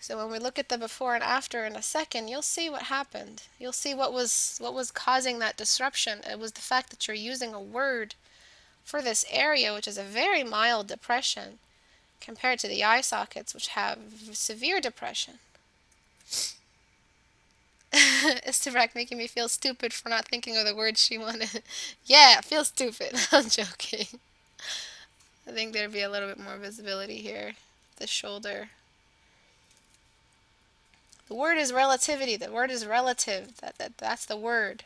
S1: So when we look at the before and after in a second, you'll see what happened. You'll see what was causing that disruption. It was the fact that you're using a word for this area, which is a very mild depression, compared to the eye sockets, which have severe depression. Istebrak making me feel stupid for not thinking of the words she wanted. Yeah, I feel stupid. I'm joking. I think there'd be a little bit more visibility here. The shoulder. The word is relativity. The word is relative. That's the word.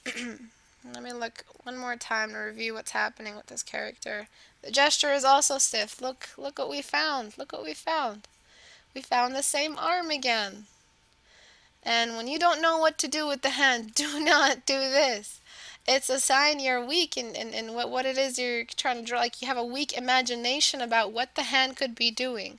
S1: Let me look one more time to review what's happening with this character. The gesture is also stiff. Look what we found. Look what we found. We found the same arm again. And when you don't know what to do with the hand, do not do this. It's a sign you're weak in what it is you're trying to draw. Like you have a weak imagination about what the hand could be doing.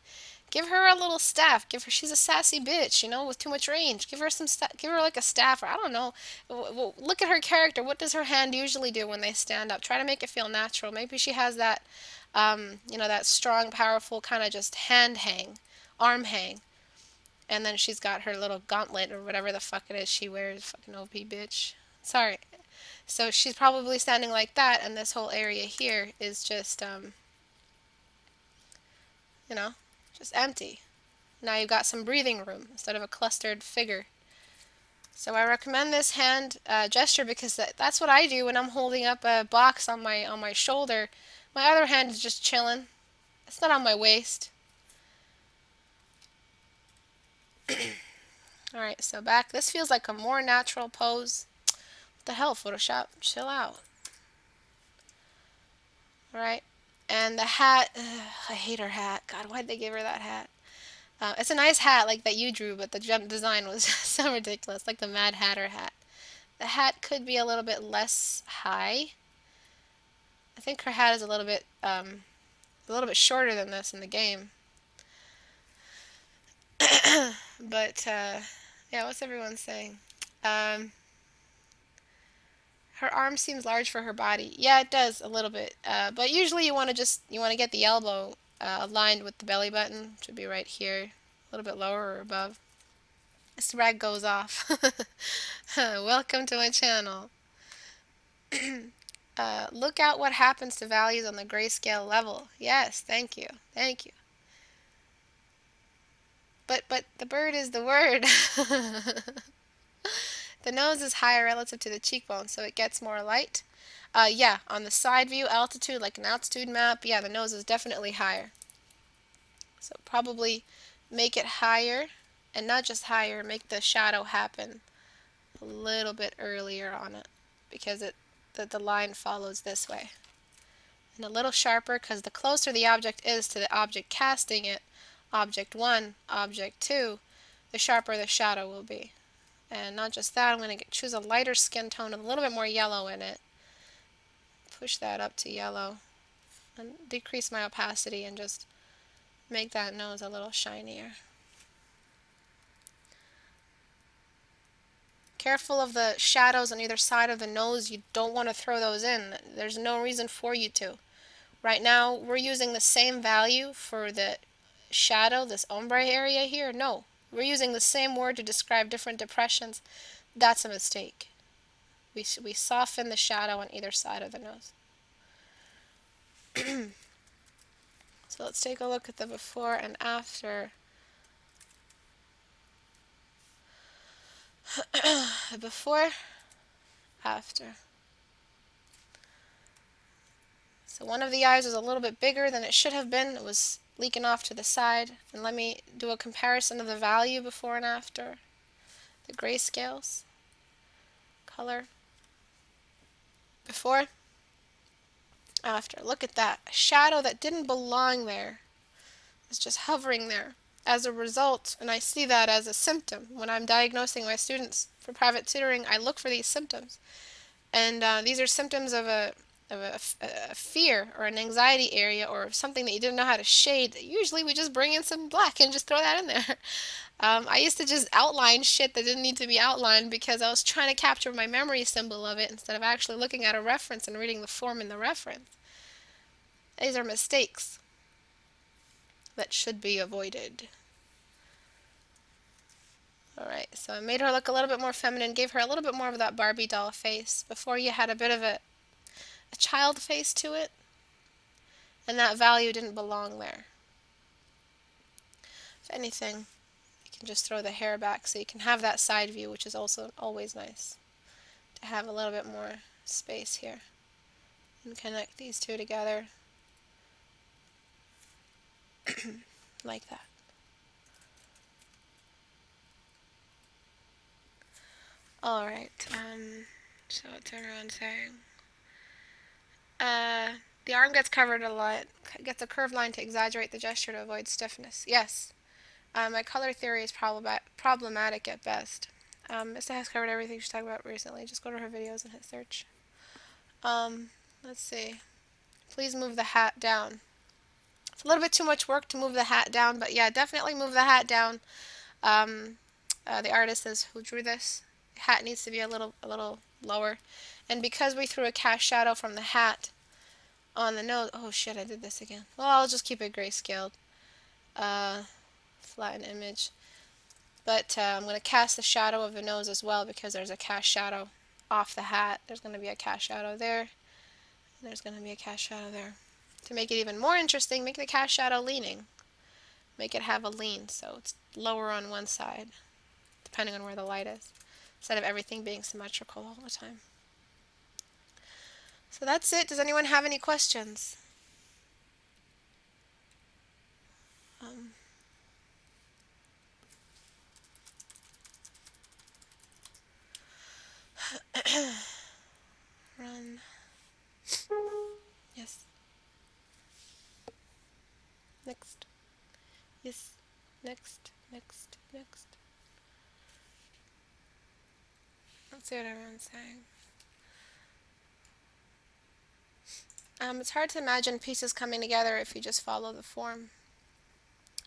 S1: Give her a little staff. She's a sassy bitch, with too much range. Give her give her like a staff, or I don't know. Look at her character. What does her hand usually do when they stand up? Try to make it feel natural. Maybe she has that, that strong, powerful kind of just arm hang. And then she's got her little gauntlet or whatever the fuck it is she wears. Fucking OP bitch. Sorry. So she's probably standing like that, and this whole area here is just, you know, just empty. Now you've got some breathing room instead of a clustered figure. So I recommend this hand gesture because that's what I do when I'm holding up a box on my shoulder. My other hand is just chilling. It's not on my waist. Alright, so back. This feels like a more natural pose. What the hell, Photoshop? Chill out. Alright. And the hat. Ugh, I hate her hat. God, why'd they give her that hat? It's a nice hat like that you drew, but the design was so ridiculous. Like the Mad Hatter hat. The hat could be a little bit less high. I think her hat is a little bit shorter than this in the game. But yeah, what's everyone saying? Her arm seems large for her body. Yeah, it does a little bit. But usually you want to get the elbow aligned with the belly button, which would be right here, a little bit lower or above. This rag goes off. Welcome to my channel. Look out what happens to values on the grayscale level. Yes, thank you. Thank you. But the bird is the word. The nose is higher relative to the cheekbone, so it gets more light. Yeah, on the side view altitude, like an altitude map, yeah, the nose is definitely higher. So probably make it higher, and not just higher, make the shadow happen a little bit earlier on it, because the line follows this way. And a little sharper, because the closer the object is to the object casting it, object 1, object 2, the sharper the shadow will be. And not just that, I'm going to choose a lighter skin tone with a little bit more yellow in it. Push that up to yellow. And decrease my opacity and just make that nose a little shinier. Careful of the shadows on either side of the nose. You don't want to throw those in. There's no reason for you to. Right now, we're using the same value for the shadow, this ombre area here. No, we're using the same word to describe different depressions. That's a mistake. We soften the shadow on either side of the nose. So let's take a look at the before and after. Before, after. So one of the eyes was a little bit bigger than it should have been. It was leaking off to the side. And let me do a comparison of the value before and after. The grayscales. Color. Before. After. Look at that. A shadow that didn't belong there is just hovering there. As a result, and I see that as a symptom. When I'm diagnosing my students for private tutoring, I look for these symptoms. And these are symptoms of a fear or an anxiety area or something that you didn't know how to shade. Usually we just bring in some black and just throw that in there. I used to just outline shit that didn't need to be outlined because I was trying to capture my memory symbol of it instead of actually looking at a reference and reading the form in the reference. These are mistakes that should be avoided. Alright, so I made her look a little bit more feminine, gave her a little bit more of that Barbie doll face. Before you had a bit of a child face to it, and that value didn't belong there. If anything, you can just throw the hair back so you can have that side view, which is also always nice to have a little bit more space here. And connect these two together like that. Alright, so what's everyone saying? The arm gets covered a lot, gets a curved line to exaggerate the gesture to avoid stiffness. Yes. My color theory is problematic at best. Mista has covered everything she's talked about recently. Just go to her videos and hit search. Let's see. Please move the hat down. It's a little bit too much work to move the hat down, but yeah, definitely move the hat down. The artist says who drew this. The hat needs to be a little lower. And because we threw a cast shadow from the hat on the nose. Oh shit, I did this again. Well, I'll just keep it grayscaled. Flatten image. But I'm going to cast the shadow of the nose as well, because there's a cast shadow off the hat. There's going to be a cast shadow there. And there's going to be a cast shadow there. To make it even more interesting, make the cast shadow leaning. Make it have a lean, so it's lower on one side, depending on where the light is, instead of everything being symmetrical all the time. So that's it. Does anyone have any questions? Um, Run. Yes. Next. Yes. Next. Next. Next. Let's see what everyone's saying. It's hard to imagine pieces coming together if you just follow the form.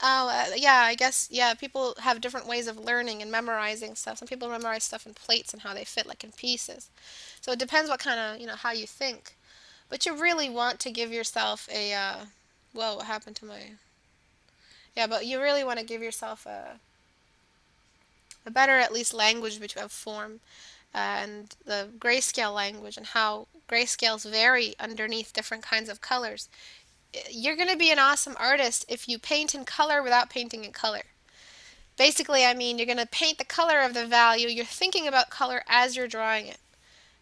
S1: Oh, yeah, I guess, yeah, people have different ways of learning and memorizing stuff. Some people memorize stuff in plates and how they fit, like in pieces. So it depends what kind of, how you think. But you really want to give yourself a, whoa, what happened to my, yeah, but you really want to give yourself a better, at least, language of form, and the grayscale language, and how grayscales vary underneath different kinds of colors. You're going to be an awesome artist if you paint in color without painting in color. Basically, I mean, you're going to paint the color of the value. You're thinking about color as you're drawing it.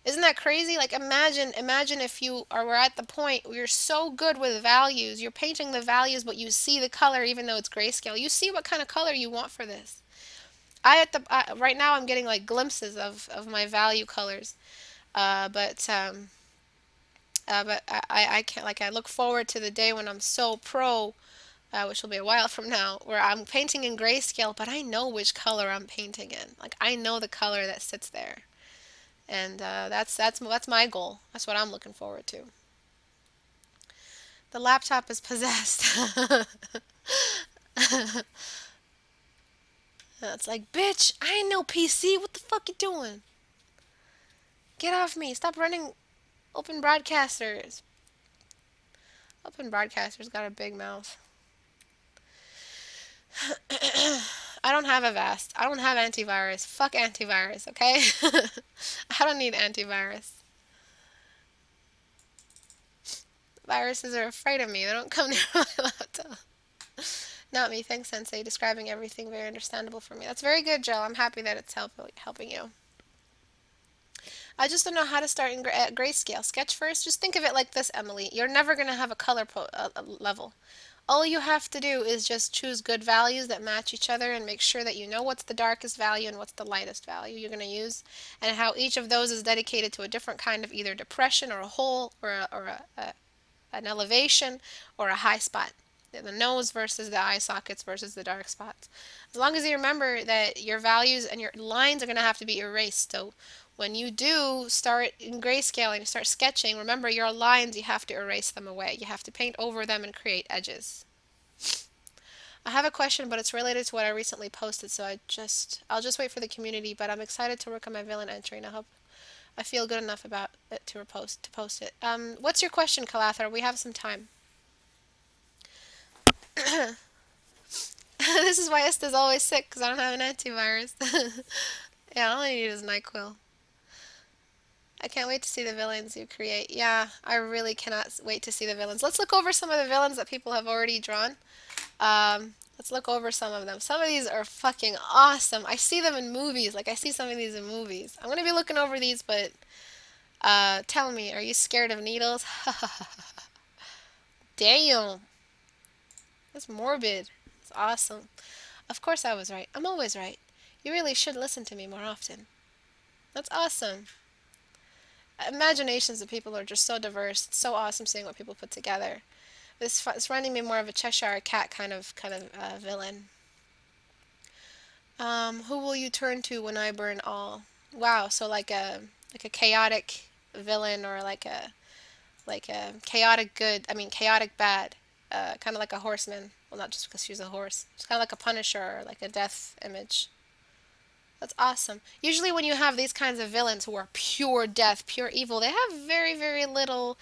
S1: Isn't that crazy? Like, imagine if you were at the point where you're so good with values. You're painting the values, but you see the color even though it's grayscale. You see what kind of color you want for this. Right now I'm getting like glimpses of my value colors. But I can't, like, I look forward to the day when I'm so pro, which will be a while from now, where I'm painting in grayscale, but I know which color I'm painting in. Like, I know the color that sits there, and that's my goal. That's what I'm looking forward to. The laptop is possessed. It's like, bitch, I ain't no PC. What the fuck you doing? Get off me. Stop running open broadcasters. Open broadcasters got a big mouth. I don't have a Avast. I don't have antivirus. Fuck antivirus, okay? I don't need antivirus. Viruses are afraid of me. They don't come near my laptop. Not me. Thanks, Sensei. Describing everything very understandable for me. That's very good, Jill. I'm happy that it's helping you. I just don't know how to start at grayscale. Sketch first. Just think of it like this, Emily. You're never going to have a color level. All you have to do is just choose good values that match each other and make sure that you know what's the darkest value and what's the lightest value you're going to use, and how each of those is dedicated to a different kind of either depression or a hole or an elevation or a high spot. The nose versus the eye sockets versus the dark spots. As long as you remember that your values and your lines are going to have to be erased. So when you do start in grayscale and you start sketching, remember your lines, you have to erase them away. You have to paint over them and create edges. I have a question, but it's related to what I recently posted, so I'll just wait for the community, but I'm excited to work on my villain entry, and I feel good enough about it to post it. What's your question, Kalathar? We have some time. This is why Ista's always sick, because I don't have an antivirus. Yeah, all I need is NyQuil. I can't wait to see the villains you create. Yeah, I really cannot wait to see the villains. Let's look over some of the villains that people have already drawn. Let's look over some of them. Some of these are fucking awesome. I see them in movies. Like, I see some of these in movies. I'm going to be looking over these, but tell me, are you scared of needles? Damn. That's morbid. It's awesome. Of course I was right. I'm always right. You really should listen to me more often. That's awesome. Imaginations of people are just so diverse. It's so awesome seeing what people put together. It's reminding me more of a Cheshire Cat kind of villain. Who will you turn to when I burn all? Wow, so like a chaotic villain, or like a chaotic good. I mean chaotic bad. Kind of like a horseman. Well, not just because she's a horse. It's kind of like a Punisher, or like a death image. That's awesome. Usually when you have these kinds of villains who are pure death, pure evil, they have very, very little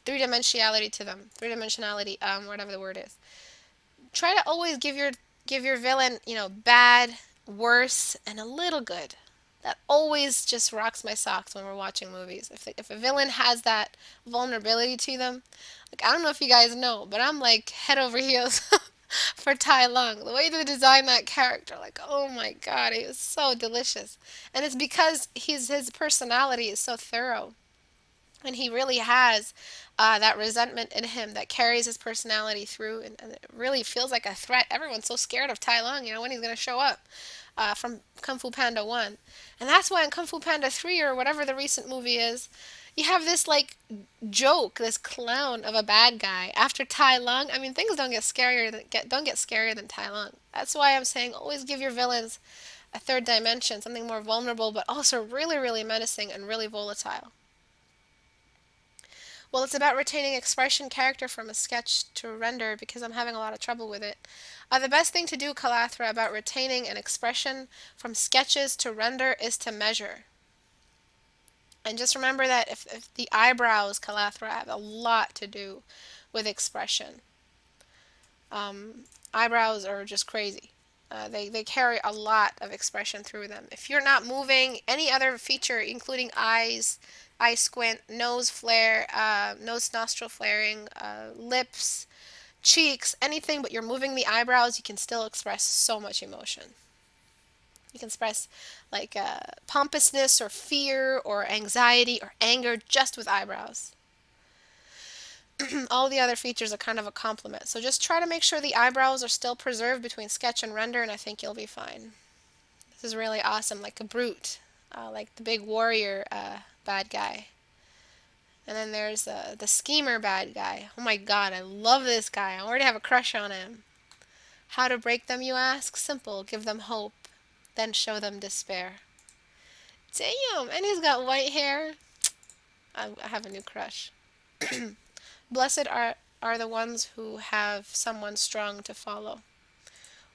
S1: three-dimensionality to them. Three-dimensionality, whatever the word is. Try to always give your villain, bad, worse, and a little good. That always just rocks my socks when we're watching movies. If a villain has that vulnerability to them, like I don't know if you guys know, but I'm like head over heels for Tai Lung. The way they designed that character, like oh my god, he was so delicious. And it's because his personality is so thorough. And he really has that resentment in him that carries his personality through, and it really feels like a threat. Everyone's so scared of Tai Lung, when he's going to show up from Kung Fu Panda 1. And that's why in Kung Fu Panda 3, or whatever the recent movie is, you have this, like, joke, this clown of a bad guy after Tai Lung. I mean, things don't get scarier than Tai Lung. That's why I'm saying always give your villains a third dimension, something more vulnerable, but also really, really menacing and really volatile. Well, it's about retaining expression character from a sketch to render because I'm having a lot of trouble with it. The best thing to do, Kalathra, about retaining an expression from sketches to render is to measure. And just remember that if the eyebrows, Kalathra, have a lot to do with expression. Eyebrows are just crazy. They carry a lot of expression through them. If you're not moving any other feature, including eyes, eye squint, nose flare, nose nostril flaring, lips, cheeks, anything, but you're moving the eyebrows, you can still express so much emotion. You can express like pompousness or fear or anxiety or anger just with eyebrows. All the other features are kind of a complement. So just try to make sure the eyebrows are still preserved between sketch and render, and I think you'll be fine. This is really awesome, like a brute, like the big warrior bad guy. And then there's the schemer bad guy. Oh my god, I love this guy. I already have a crush on him. How to break them, you ask? Simple. Give them hope, then show them despair. Damn, and he's got white hair. I have a new crush. Blessed are the ones who have someone strong to follow.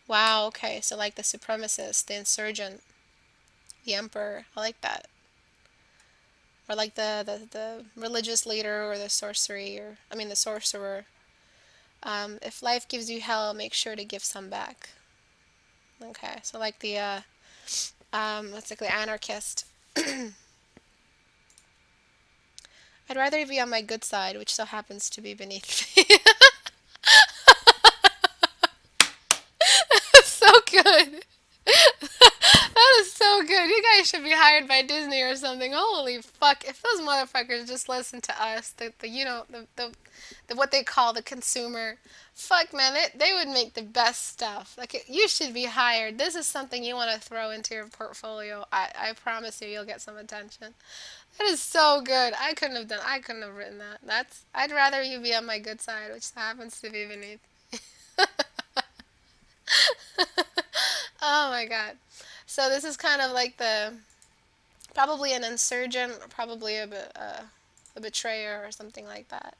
S1: Wow, okay, so like the supremacist, the insurgent, the emperor. I like that. Or like the religious leader or the the sorcerer. If life gives you hell, make sure to give some back. Okay, so like let's like the anarchist. I'd rather be on my good side, which so happens to be beneath me. So good. That is so good. You guys should be hired by Disney or something. Holy fuck. If those motherfuckers just listen to us, the what they call the consumer, fuck man, they would make the best stuff. Like you should be hired. This is something you want to throw into your portfolio. I promise you'll get some attention. That is so good. I couldn't have written that. I'd rather you be on my good side, which happens to be beneath. Oh my god. So this is kind of like probably an insurgent, or probably a betrayer or something like that.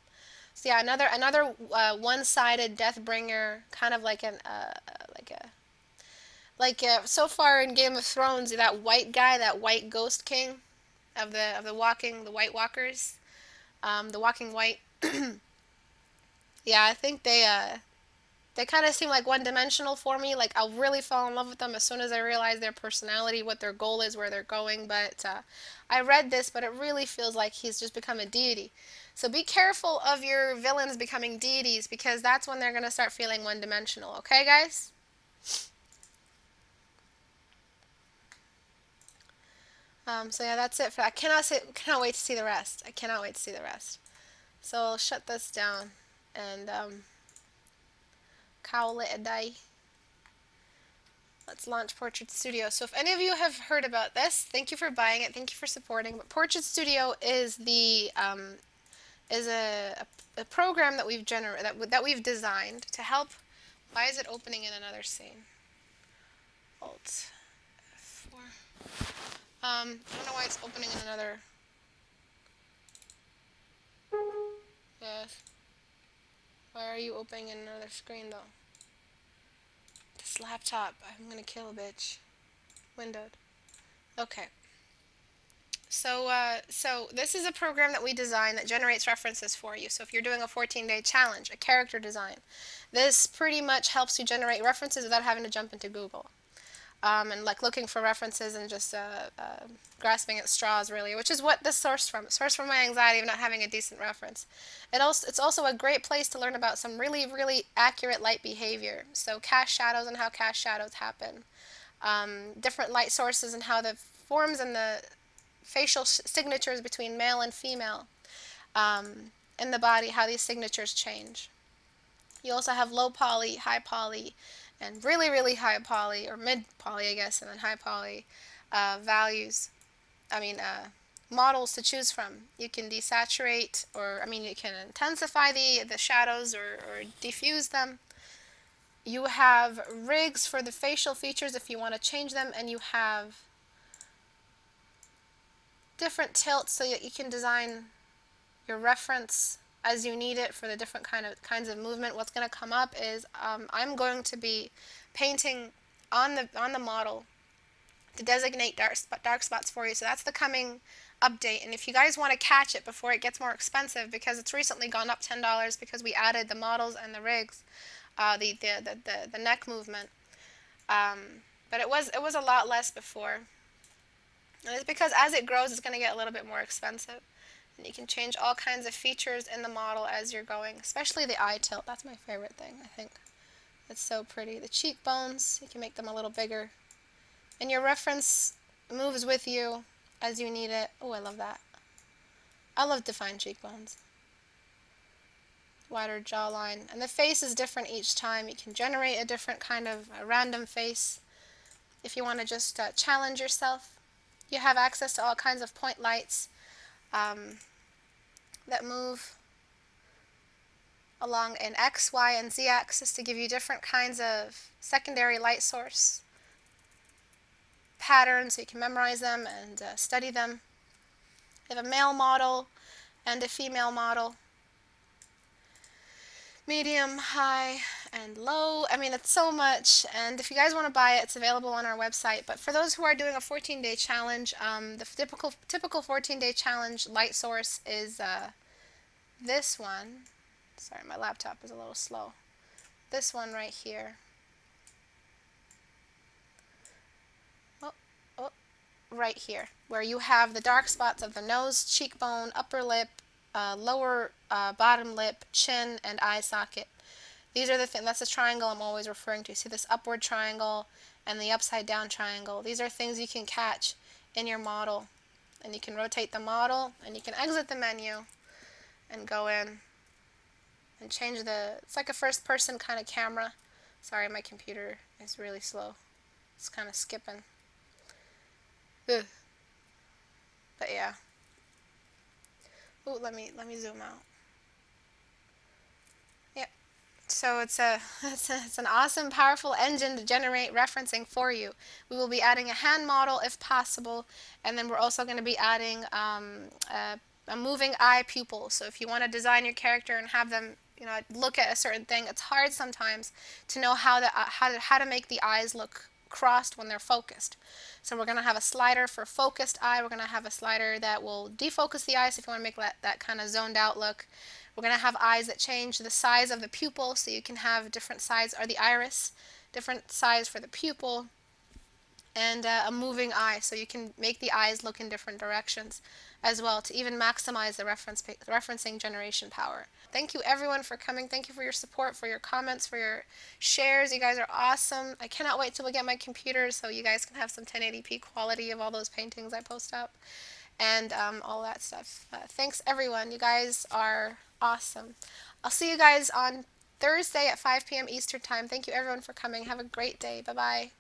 S1: So yeah, another one-sided deathbringer, kind of like so far in Game of Thrones, that white guy, that white ghost king of the White Walkers, the Walking White. Yeah, I think they kind of seem like one-dimensional for me. Like I'll really fall in love with them as soon as I realize their personality, what their goal is, where they're going. But I read this, but it really feels like he's just become a deity. So be careful of your villains becoming deities because that's when they're going to start feeling one-dimensional. Okay, guys? So yeah, that's it. I cannot wait to see the rest. I cannot wait to see the rest. So I'll shut this down and call it a day. Let's launch Portrait Studio. So if any of you have heard about this, thank you for buying it. Thank you for supporting. But Portrait Studio is a program that we've designed to help. Why is it opening in another scene? Alt F4. I don't know why it's opening in another. Yes. Why are you opening in another screen though? This laptop, I'm gonna kill a bitch. Windowed. Okay. So this is a program that we designed that generates references for you. So if you're doing a 14-day challenge, a character design, this pretty much helps you generate references without having to jump into Google. and like looking for references and just grasping at straws, really, which is what this sourced from. It sourced from my anxiety of not having a decent reference. It's also a great place to learn about some really, really accurate light behavior. So cast shadows and how cast shadows happen. Different light sources and how the forms and the facial signatures between male and female in the body, how these signatures change. You also have low poly, high poly, and really, really high poly, or mid poly, I guess, and then high poly values. I mean, models to choose from. You can desaturate, or I mean, you can intensify the shadows or diffuse them. You have rigs for the facial features if you want to change them, and you have different tilts so that you can design your reference as you need it for the different kinds of movement. What's going to come up is I'm going to be painting on the model to designate dark spots for you. So that's the coming update. And if you guys want to catch it before it gets more expensive, because it's recently gone up $10 because we added the models and the rigs, the neck movement. But it was a lot less before. And it's because as it grows, it's going to get a little bit more expensive. And you can change all kinds of features in the model as you're going, especially the eye tilt. That's my favorite thing, I think. It's so pretty. The cheekbones, you can make them a little bigger. And your reference moves with you as you need it. Oh, I love that. I love defined cheekbones. Wider jawline. And the face is different each time. You can generate a different kind of a random face if you want to just challenge yourself. You have access to all kinds of point lights that move along an X, Y, and Z axis to give you different kinds of secondary light source patterns so you can memorize them and study them. You have a male model and a female model. Medium, high, and low. I mean, it's so much, and if you guys want to buy it, it's available on our website. But for those who are doing a 14-day challenge, the typical 14-day challenge light source is this one. Sorry, my laptop is a little slow. This one right here. Oh, right here, where you have the dark spots of the nose, cheekbone, upper lip, lower bottom lip, chin, and eye socket. These are the things, that's the triangle I'm always referring to. See this upward triangle and the upside down triangle. These are things you can catch in your model. And you can rotate the model, and you can exit the menu and go in and change it's like a first person kind of camera. Sorry, my computer is really slow. It's kind of skipping. Ugh. But yeah. Ooh, let me zoom out. Yep. So it's an awesome, powerful engine to generate referencing for you. We will be adding a hand model if possible, and then we're also going to be adding a moving eye pupil. So if you want to design your character and have them, look at a certain thing, it's hard sometimes to know how to make the eyes look crossed when they're focused. So we're going to have a slider for focused eye. We're going to have a slider that will defocus the eyes if you want to make that kind of zoned out look. We're going to have eyes that change the size of the pupil, so you can have different size, or the iris, different size for the pupil, and a moving eye, so you can make the eyes look in different directions as well to even maximize the referencing generation power. Thank you everyone for coming. Thank you for your support, for your comments, for your shares. You guys are awesome. I cannot wait till we get my computer so you guys can have some 1080p quality of all those paintings I post up and all that stuff. Thanks everyone. You guys are awesome. I'll see you guys on Thursday at 5 p.m. Eastern Time. Thank you everyone for coming. Have a great day. Bye-bye.